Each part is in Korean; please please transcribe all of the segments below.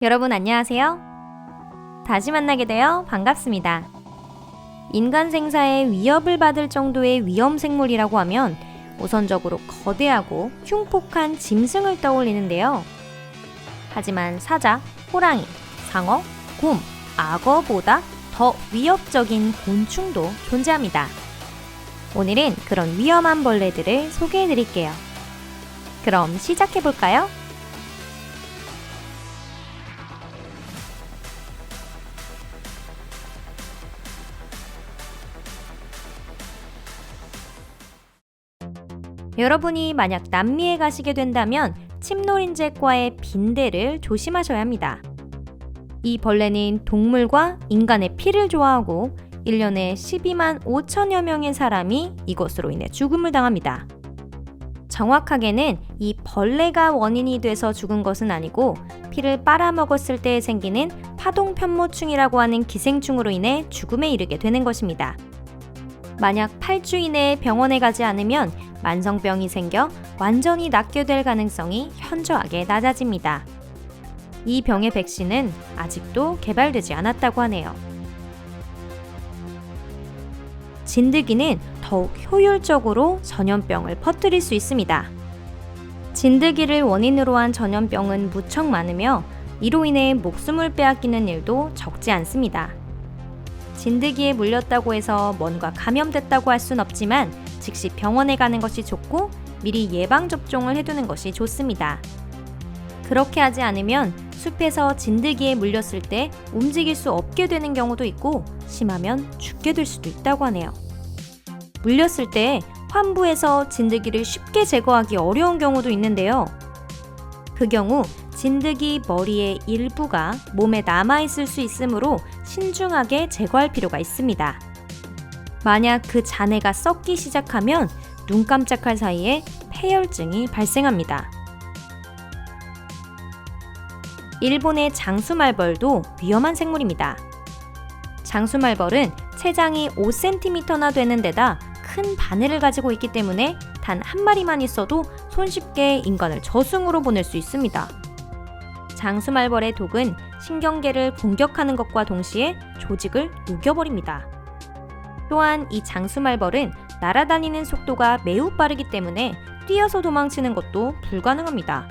여러분 안녕하세요. 다시 만나게 되어 반갑습니다. 인간 생사에 위협을 받을 정도의 위험 생물이라고 하면 우선적으로 거대하고 흉폭한 짐승을 떠올리는데요. 하지만 사자, 호랑이, 상어, 곰, 악어보다 더 위협적인 곤충도 존재합니다. 오늘은 그런 위험한 벌레들을 소개해 드릴게요. 그럼 시작해 볼까요? 여러분이 만약 남미에 가시게 된다면 침노린재과의 빈대를 조심하셔야 합니다. 이 벌레는 동물과 인간의 피를 좋아하고 1년에 12만 5천여 명의 사람이 이것으로 인해 죽음을 당합니다. 정확하게는 이 벌레가 원인이 돼서 죽은 것은 아니고 피를 빨아먹었을 때 생기는 파동편모충이라고 하는 기생충으로 인해 죽음에 이르게 되는 것입니다. 만약 8주 이내에 병원에 가지 않으면 만성병이 생겨 완전히 낫게 될 가능성이 현저하게 낮아집니다. 이 병의 백신은 아직도 개발되지 않았다고 하네요. 진드기는 더욱 효율적으로 전염병을 퍼뜨릴 수 있습니다. 진드기를 원인으로 한 전염병은 무척 많으며 이로 인해 목숨을 빼앗기는 일도 적지 않습니다. 진드기에 물렸다고 해서 뭔가 감염됐다고 할 순 없지만 즉시 병원에 가는 것이 좋고 미리 예방접종을 해두는 것이 좋습니다. 그렇게 하지 않으면 숲에서 진드기에 물렸을 때 움직일 수 없게 되는 경우도 있고 심하면 죽게 될 수도 있다고 하네요. 물렸을 때 환부에서 진드기를 쉽게 제거하기 어려운 경우도 있는데요. 그 경우 진드기 머리의 일부가 몸에 남아있을 수 있으므로 신중하게 제거할 필요가 있습니다. 만약 그 잔해가 썩기 시작하면 눈 깜짝할 사이에 폐혈증이 발생합니다. 일본의 장수말벌도 위험한 생물입니다. 장수말벌은 체장이 5cm나 되는 데다 큰 바늘을 가지고 있기 때문에 단 한 마리만 있어도 손쉽게 인간을 저승으로 보낼 수 있습니다. 장수말벌의 독은 신경계를 공격하는 것과 동시에 조직을 녹여버립니다. 또한 이 장수말벌은 날아다니는 속도가 매우 빠르기 때문에 뛰어서 도망치는 것도 불가능합니다.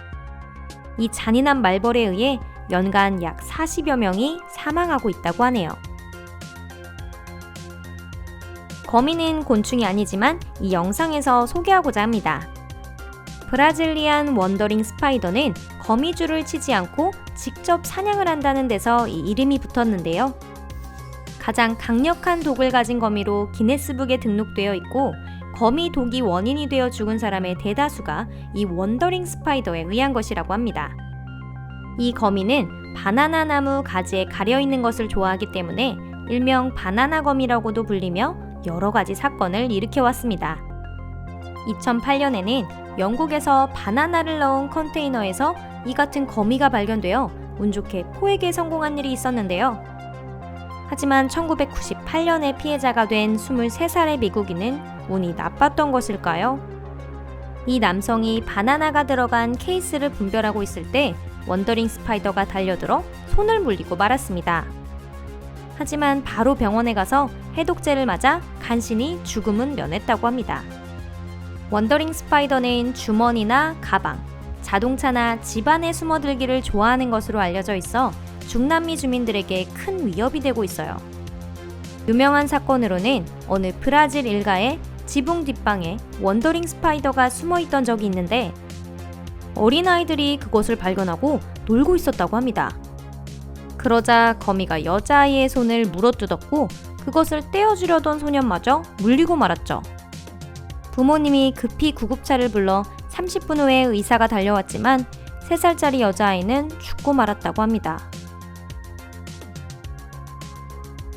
이 잔인한 말벌에 의해 연간 약 40여 명이 사망하고 있다고 하네요. 거미는 곤충이 아니지만 이 영상에서 소개하고자 합니다. 브라질리안 원더링 스파이더는 거미줄을 치지 않고 직접 사냥을 한다는 데서 이 이름이 붙었는데요. 가장 강력한 독을 가진 거미로 기네스북에 등록되어 있고 거미 독이 원인이 되어 죽은 사람의 대다수가 이 원더링 스파이더에 의한 것이라고 합니다. 이 거미는 바나나 나무 가지에 가려있는 것을 좋아하기 때문에 일명 바나나 거미라고도 불리며 여러 가지 사건을 일으켜왔습니다. 2008년에는 영국에서 바나나를 넣은 컨테이너에서 이 같은 거미가 발견되어 운 좋게 포획에 성공한 일이 있었는데요. 하지만 1998년에 피해자가 된 23살의 미국인은 운이 나빴던 것일까요? 이 남성이 바나나가 들어간 케이스를 분별하고 있을 때 원더링 스파이더가 달려들어 손을 물리고 말았습니다. 하지만 바로 병원에 가서 해독제를 맞아 간신히 죽음은 면했다고 합니다. 원더링 스파이더는 주머니나 가방, 자동차나 집안에 숨어들기를 좋아하는 것으로 알려져 있어 중남미 주민들에게 큰 위협이 되고 있어요. 유명한 사건으로는 어느 브라질 일가의 지붕 뒷방에 원더링 스파이더가 숨어있던 적이 있는데 어린아이들이 그것을 발견하고 놀고 있었다고 합니다. 그러자 거미가 여자아이의 손을 물어뜯었고 그것을 떼어주려던 소년마저 물리고 말았죠. 부모님이 급히 구급차를 불러 30분 후에 의사가 달려왔지만 3살짜리 여자아이는 죽고 말았다고 합니다.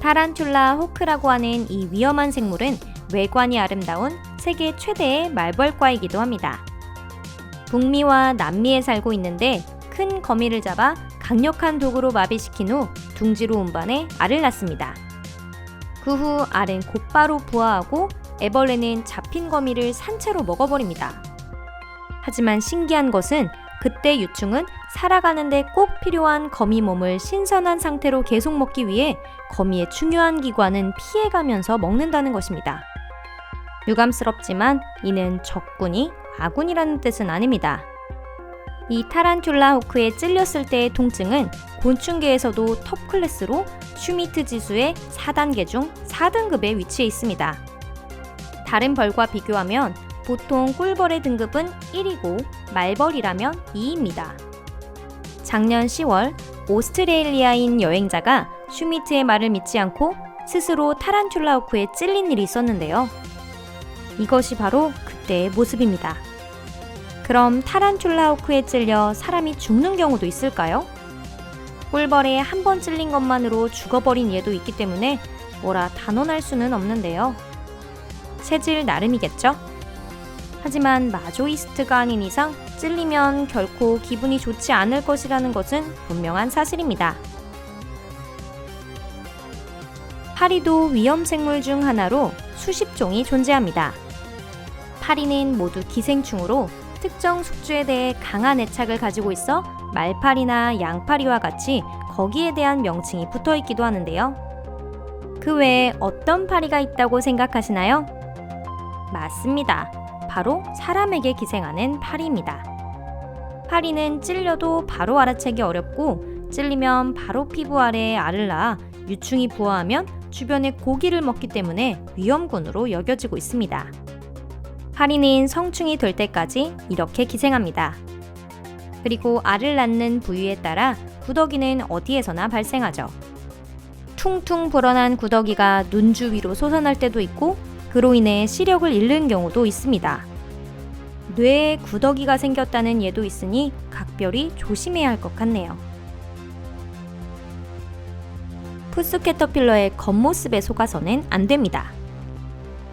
타란툴라 호크라고 하는 이 위험한 생물은 외관이 아름다운 세계 최대의 말벌과이기도 합니다. 북미와 남미에 살고 있는데 큰 거미를 잡아 강력한 독으로 마비시킨 후 둥지로 운반해 알을 낳습니다. 그 후 알은 곧바로 부화하고 애벌레는 잡힌 거미를 산채로 먹어버립니다. 하지만 신기한 것은 그때 유충은 살아가는데 꼭 필요한 거미 몸을 신선한 상태로 계속 먹기 위해 거미의 중요한 기관은 피해가면서 먹는다는 것입니다. 유감스럽지만 이는 적군이 아군이라는 뜻은 아닙니다. 이 타란툴라 호크에 찔렸을 때의 통증은 곤충계에서도 톱 클래스로 슈미트 지수의 4단계 중 4등급에 위치해 있습니다. 다른 벌과 비교하면 보통 꿀벌의 등급은 1이고 말벌이라면 2입니다. 작년 10월 오스트레일리아인 여행자가 슈미트의 말을 믿지 않고 스스로 타란툴라 호크에 찔린 일이 있었는데요. 이것이 바로 그때의 모습입니다. 그럼 타란툴라 호크에 찔려 사람이 죽는 경우도 있을까요? 꿀벌에 한 번 찔린 것만으로 죽어버린 예도 있기 때문에 뭐라 단언할 수는 없는데요. 체질 나름이겠죠? 하지만 마조이스트가 아닌 이상 찔리면 결코 기분이 좋지 않을 것이라는 것은 분명한 사실입니다. 파리도 위험생물 중 하나로 수십 종이 존재합니다. 파리는 모두 기생충으로 특정 숙주에 대해 강한 애착을 가지고 있어 말파리나 양파리와 같이 거기에 대한 명칭이 붙어 있기도 하는데요. 그 외에 어떤 파리가 있다고 생각하시나요? 맞습니다. 바로 사람에게 기생하는 파리입니다. 파리는 찔려도 바로 알아채기 어렵고 찔리면 바로 피부 아래에 알을 낳아 유충이 부화하면 주변의 고기를 먹기 때문에 위험군으로 여겨지고 있습니다. 파리는 성충이 될 때까지 이렇게 기생합니다. 그리고 알을 낳는 부위에 따라 구더기는 어디에서나 발생하죠. 퉁퉁 불어난 구더기가 눈주 위로 솟아날 때도 있고 그로 인해 시력을 잃는 경우도 있습니다. 뇌에 구더기가 생겼다는 예도 있으니 각별히 조심해야 할 것 같네요. 푸스 캐터필러의 겉모습에 속아서는 안 됩니다.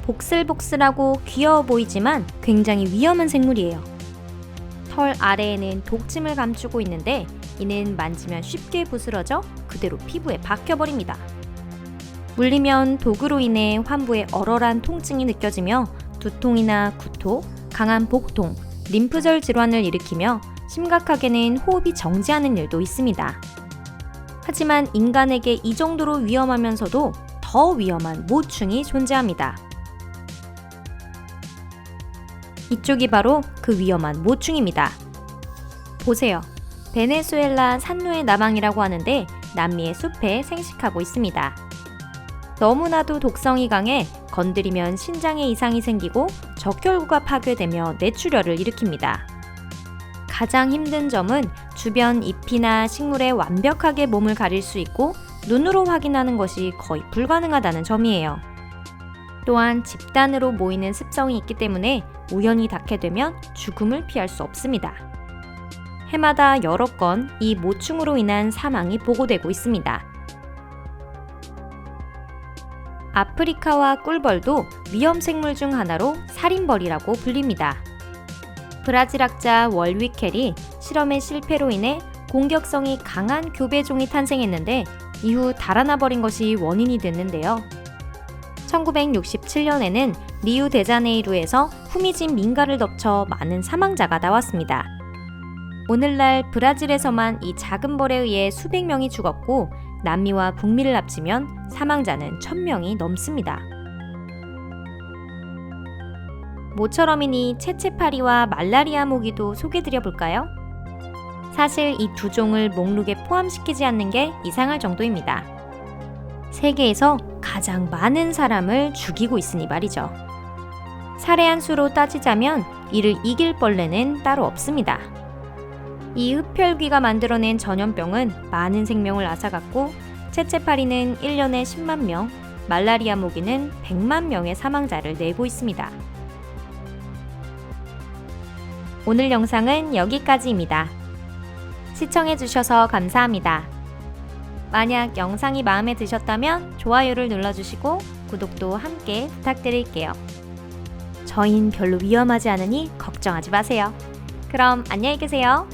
복슬복슬하고 귀여워 보이지만 굉장히 위험한 생물이에요. 털 아래에는 독침을 감추고 있는데 이는 만지면 쉽게 부스러져 그대로 피부에 박혀버립니다. 물리면 독으로 인해 환부에 얼얼한 통증이 느껴지며 두통이나 구토, 강한 복통, 림프절 질환을 일으키며 심각하게는 호흡이 정지하는 일도 있습니다. 하지만 인간에게 이 정도로 위험하면서도 더 위험한 모충이 존재합니다. 이쪽이 바로 그 위험한 모충입니다. 보세요. 베네수엘라 산노의 나방이라고 하는데 남미의 숲에 생식하고 있습니다. 너무나도 독성이 강해 건드리면 신장에 이상이 생기고 적혈구가 파괴되며 뇌출혈을 일으킵니다. 가장 힘든 점은 주변 잎이나 식물에 완벽하게 몸을 가릴 수 있고 눈으로 확인하는 것이 거의 불가능하다는 점이에요. 또한 집단으로 모이는 습성이 있기 때문에 우연히 닿게 되면 죽음을 피할 수 없습니다. 해마다 여러 건 이 모충으로 인한 사망이 보고되고 있습니다. 아프리카와 꿀벌도 위험생물 중 하나로 살인벌이라고 불립니다. 브라질 학자 월위켈이 실험의 실패로 인해 공격성이 강한 교배종이 탄생했는데 이후 달아나 버린 것이 원인이 됐는데요. 1967년에는 리우데자네이루에서 후미진 민가를 덮쳐 많은 사망자가 나왔습니다. 오늘날 브라질에서만 이 작은 벌에 의해 수백 명이 죽었고 남미와 북미를 합치면 사망자는 1000명이 넘습니다. 모처럼이니 채채파리와 말라리아 모기도 소개드려 볼까요? 사실 이 두 종을 목록에 포함시키지 않는 게 이상할 정도입니다. 세계에서 가장 많은 사람을 죽이고 있으니 말이죠. 살해한 수로 따지자면 이를 이길 벌레는 따로 없습니다. 이 흡혈귀가 만들어낸 전염병은 많은 생명을 앗아갔고 채채파리는 1년에 10만 명, 말라리아 모기는 100만 명의 사망자를 내고 있습니다. 오늘 영상은 여기까지입니다. 시청해주셔서 감사합니다. 만약 영상이 마음에 드셨다면 좋아요를 눌러주시고 구독도 함께 부탁드릴게요. 저흰 별로 위험하지 않으니 걱정하지 마세요. 그럼 안녕히 계세요.